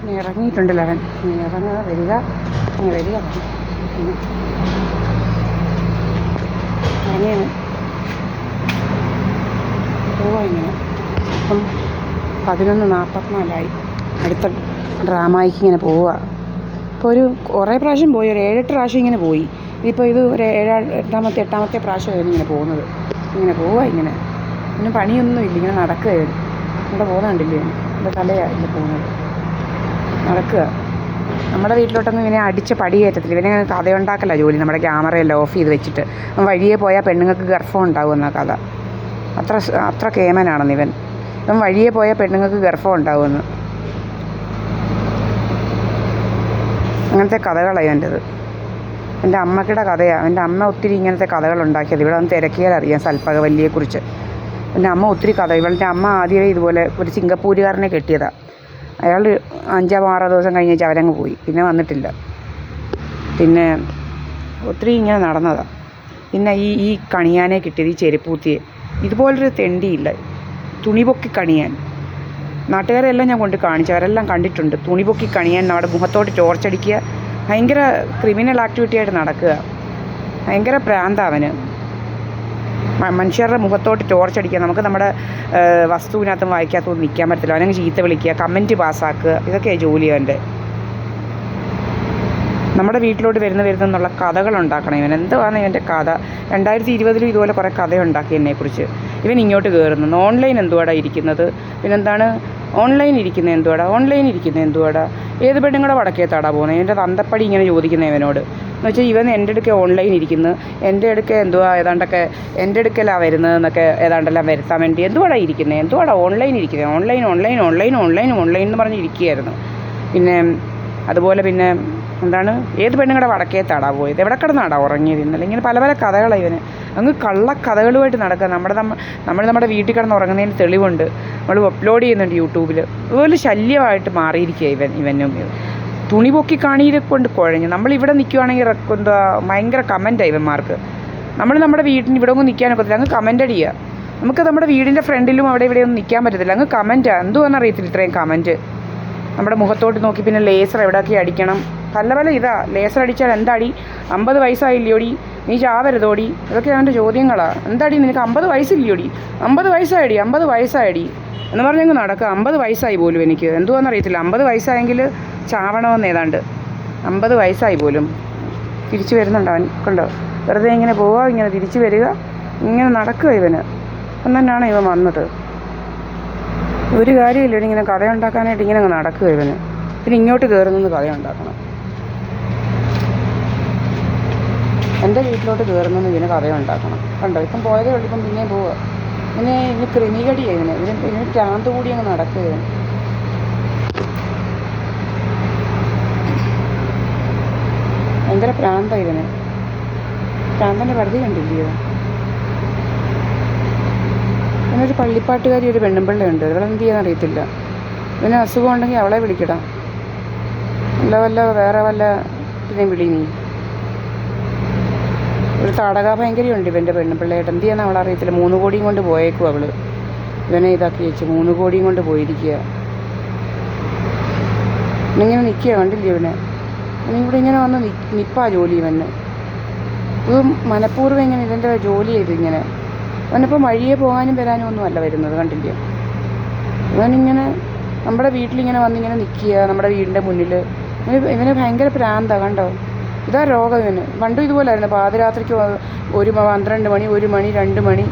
ഇനി ഇറങ്ങിയിട്ടുണ്ടല്ലോ അവൻ. ഇനി ഇറങ്ങുക, വരിക, ഇനി വരിക. ഇറങ്ങിയാണ് പോവാ ഇങ്ങനെ. ഇപ്പം 11:44 അടുത്ത ഡ്രാമയ്ക്ക് ഇങ്ങനെ പോവുക. ഇപ്പോൾ ഒരു കുറേ പ്രാവശ്യം പോയി, ഒരു 7-8 പ്രാവശ്യം ഇങ്ങനെ പോയി. ഇതിപ്പോൾ ഇത് ഒരു 8-ാമത്തെ പ്രാവശ്യമായിരുന്നു ഇങ്ങനെ പോകുന്നത്. ഇങ്ങനെ പോവുക ഇങ്ങനെ. പിന്നെ പണിയൊന്നുമില്ല, ഇങ്ങനെ നടക്കുക. ഇവിടെ പോകുന്നുണ്ടില്ലേ, എൻ്റെ തലയാണ് ഇല്ല പോകുന്നത്. നടക്കുക. നമ്മുടെ വീട്ടിലോട്ടൊന്നും ഇവനെ അടിച്ച് പടി കയറ്റത്തില്ല. ഇവനെ കഥയുണ്ടാക്കല ജോലി. നമ്മുടെ ക്യാമറയെല്ലാം ഓഫ് ചെയ്ത് വെച്ചിട്ട് വഴിയെ പോയാൽ പെണ്ണുങ്ങൾക്ക് ഗർഭം ഉണ്ടാകുമെന്ന കഥ. അത്ര കേമനാണെന്ന് ഇവൻ വഴിയെ പോയാൽ പെണ്ണുങ്ങൾക്ക് ഗർഭം ഉണ്ടാകുമെന്ന്. അങ്ങനത്തെ കഥകളാണ് എൻ്റെത്. എൻ്റെ അമ്മക്കിടെ കഥയാണ്. എൻ്റെ അമ്മ ഒത്തിരി ഇങ്ങനത്തെ കഥകളുണ്ടാക്കിയത്. ഇവിടെ ഒന്ന് തിരക്കിയാൽ അറിയാം സൽപ്പകവല്ലിയെക്കുറിച്ച്. എൻ്റെ അമ്മ ഒത്തിരി കഥ. ഇവളുടെ അമ്മ ആദ്യമേ ഇതുപോലെ ഒരു സിംഗപ്പൂരുകാരനെ കെട്ടിയതാണ്. അയാൾ 5-6 ദിവസം കഴിഞ്ഞ് അവരങ്ങ് പോയി, പിന്നെ വന്നിട്ടില്ല. പിന്നെ ഒത്തിരി ഇങ്ങനെ നടന്നതാണ്. പിന്നെ ഈ കണിയാനെ കിട്ടിയത്, ഈ ചെരുപ്പൂത്തിയെ. ഇതുപോലൊരു തെണ്ടിയില്ല. തുണി പൊക്കി കണിയാൻ. നാട്ടുകാരെല്ലാം ഞാൻ കൊണ്ട് കാണിച്ചു, അവരെല്ലാം കണ്ടിട്ടുണ്ട്. തുണി പൊക്കി കണിയാൻ, നമ്മുടെ മുഖത്തോട്ട് ടോർച്ചടിക്കുക, ഭയങ്കര ക്രിമിനൽ ആക്ടിവിറ്റിയായിട്ട് നടക്കുക. ഭയങ്കര പ്രാന്താവന്. മനുഷ്യരുടെ മുഖത്തോട്ട് ടോർച്ചടിക്കുക. നമുക്ക് നമ്മുടെ വസ്തുവിനകത്തും വായിക്കാത്തൊന്നും നിൽക്കാൻ പറ്റത്തില്ല. അവനങ്ങ് ചീത്ത വിളിക്കുക, കമൻറ്റ് പാസ്സാക്കുക, ഇതൊക്കെയാണ് ജോലി അവൻ്റെ. നമ്മുടെ വീട്ടിലോട്ട് വരുന്നെന്നുള്ള കഥകളുണ്ടാക്കണം ഇവൻ. എന്തുവാണ് ഇവൻ്റെ കഥ? 2020 ഇതുപോലെ കുറേ കഥയുണ്ടാക്കി എന്നെക്കുറിച്ച്. ഇവൻ ഇങ്ങോട്ട് കയറുന്നു. ഓൺലൈൻ എന്തുവാടാ ഇരിക്കുന്നത്? പിന്നെന്താണ് ഓൺലൈൻ ഇരിക്കുന്നത് എന്തുവാടാ? ഏത് പെണ്ണുങ്ങളുടെ വടക്കേത്താടാ പോകുന്നത്? എൻ്റെ തന്തപ്പടി ഇങ്ങനെ ചോദിക്കുന്നത് ഇവനോട്. എന്ന് വെച്ചാൽ ഇവൻ എൻ്റെ അടുക്കെ ഓൺലൈൻ ഇരിക്കുന്നു, എൻ്റെ അടുക്കെ എന്തുവാ ഏതാണ്ടൊക്കെ എൻ്റെ അടുക്കലാണ് വരുന്നതെന്നൊക്കെ ഏതാണ്ടെല്ലാം വരുത്താൻ വേണ്ടി എന്തുവാടാ ഇരിക്കുന്നത്? എന്തുവാടാ ഓൺലൈൻ ഇരിക്കുന്നത്? ഓൺലൈൻ എന്ന് പറഞ്ഞ് ഇരിക്കുകയായിരുന്നു. പിന്നെ അതുപോലെ പിന്നെ എന്താണ്, ഏത് പെണ്ണുങ്ങളുടെ വടക്കേത്താടാ പോയത്? എവിടെ കിടന്നാടാ ഉറങ്ങിയത് ഇന്നലെ? ഇങ്ങനെ പല പല കഥകളാണ് ഇവന്. അങ്ങ് കള്ളക്കഥകളുമായിട്ട് നടക്കുക. നമ്മുടെ വീട്ടിൽ കിടന്ന് ഉറങ്ങുന്നതിന് തെളിവുണ്ട്. നമ്മൾ അപ്ലോഡ് ചെയ്യുന്നുണ്ട് യൂട്യൂബിൽ. അതുപോലെ ശല്യമായിട്ട് മാറിയിരിക്കുക ഇവനും. തുണി പൊക്കി കാണിയെ കൊണ്ട് കുഴഞ്ഞു. നമ്മളിവിടെ നിൽക്കുവാണെങ്കിൽ എന്താ ഭയങ്കര കമൻറ്റാണ് ഇവന്മാർക്ക്. നമ്മുടെ വീട്ടിന് ഇവിടെ ഒന്നും നിൽക്കാനൊക്കത്തില്ല, അങ്ങ് കമൻ്റ് അടിക്കുക. നമുക്ക് നമ്മുടെ വീടിൻ്റെ ഫ്രണ്ടിലും അവിടെ ഇവിടെയൊന്നും നിൽക്കാൻ പറ്റത്തില്ല, അങ്ങ് കമൻറ്റാണ്. എന്തുവാണെന്നറിയത്തില്ല ഇത്രയും കമൻറ്റ്. നമ്മുടെ മുഖത്തോട്ട് നോക്കി പിന്നെ ലേസർ എവിടെയൊക്കെ അടിക്കണം, പല ഇതാ. ലേസർ അടിച്ചാൽ എന്താടി? 50 വയസ്സായില്ലോടി, നീ ചാവരുതോടി? ഇതൊക്കെ അവൻ്റെ ചോദ്യങ്ങളാണ്. എന്താടി നിനക്ക് 50 വയസ്സില്ലോടി? 50 വയസ്സായടി എന്ന് പറഞ്ഞങ്ങ് നടക്കുക. 50 വയസ്സായി പോലും എനിക്ക്. എന്തുവാണെന്നറിയത്തില്ല. 50 വയസ്സായെങ്കിൽ ചാവണമെന്ന് ഏതാണ്ട്. 50 വയസ്സായി പോലും. തിരിച്ചു വരുന്നുണ്ട് അവൻ. കണ്ടോ, വെറുതെ ഇങ്ങനെ പോവുക, ഇങ്ങനെ തിരിച്ചു വരിക, ഇങ്ങനെ നടക്കുക ഇവന്. അപ്പം തന്നെയാണ് ഇവൻ വന്നത്. ഒരു കാര്യമില്ല, ഇങ്ങനെ കഥയുണ്ടാക്കാനായിട്ട് ഇങ്ങനെ അങ്ങ് നടക്കുക ഇവന്. പിന്നെ ഇങ്ങോട്ട് കയറുന്നെന്ന് കഥയുണ്ടാക്കണം. എൻ്റെ വീട്ടിലോട്ട് കയറുന്നെന്ന് ഇവന് കഥയുണ്ടാക്കണം. കണ്ടോ, ഇപ്പം പോയതേ ഉള്ളൂ, ഇപ്പം പിന്നെയും പോവുക. ഇനി ക്രിമികടിയാണ് ഇതിന് ഭ്രാന്ത് കൂടി അങ്ങ് നടക്കുക ഇവൻ. ഭയങ്കര പ്രാന്താണ് ഇവന്. പ്രാന്തൻ്റെ പരിധി കണ്ടില്ലയോ? ഇവനൊരു പള്ളിപ്പാട്ടുകാരി, ഒരു പെണ്ണുമ്പിള്ളയുണ്ട്. ഇവളെന്ത് ചെയ്യാൻ അറിയത്തില്ല. ഇവന് അസുഖം ഉണ്ടെങ്കിൽ അവളെ വിളിക്കടാ, വേറെ വല്ല പിന്നെ വിളി നീ. ഒരു തടക ഭയങ്കരമുണ്ട് ഇവൻ്റെ പെണ്ണുമ്പിള്ളയായിട്ട്. എന്ത് ചെയ്യാൻ അവളറിയത്തില്ല. 3 കോടിയും കൊണ്ട് പോയേക്കും അവൾ. ഇവനെ ഇതാക്കി വെച്ച് 3 കോടിയും കൊണ്ട് പോയിരിക്കുക. ഇന്നിങ്ങനെ നിൽക്കുക, കണ്ടില്ലേ ഇവനെ? ഇവനിവിടെ ഇങ്ങനെ വന്ന് നിൽപ്പാ ജോലി ഇവന്. ഇത് മനഃപൂർവ്വം ഇങ്ങനെ ഇതിൻ്റെ ജോലി ചെയ്ത് ഇങ്ങനെ. അവനിപ്പോൾ വഴിയെ പോകാനും വരാനും ഒന്നും അല്ല വരുന്നത്, കണ്ടില്ലേ? ഇവനിങ്ങനെ നമ്മുടെ വീട്ടിലിങ്ങനെ വന്നിങ്ങനെ നിൽക്കുക, നമ്മുടെ വീടിൻ്റെ മുന്നിൽ. ഇവന് ഭയങ്കര പ്രാന്താണ്, കണ്ടോ? ഇതാ രോഗം ഇവന്. പണ്ടും ഇതുപോലായിരുന്നു. പാതിരാത്രിക്ക് 12 മണി, 1 മണി, 2 മണി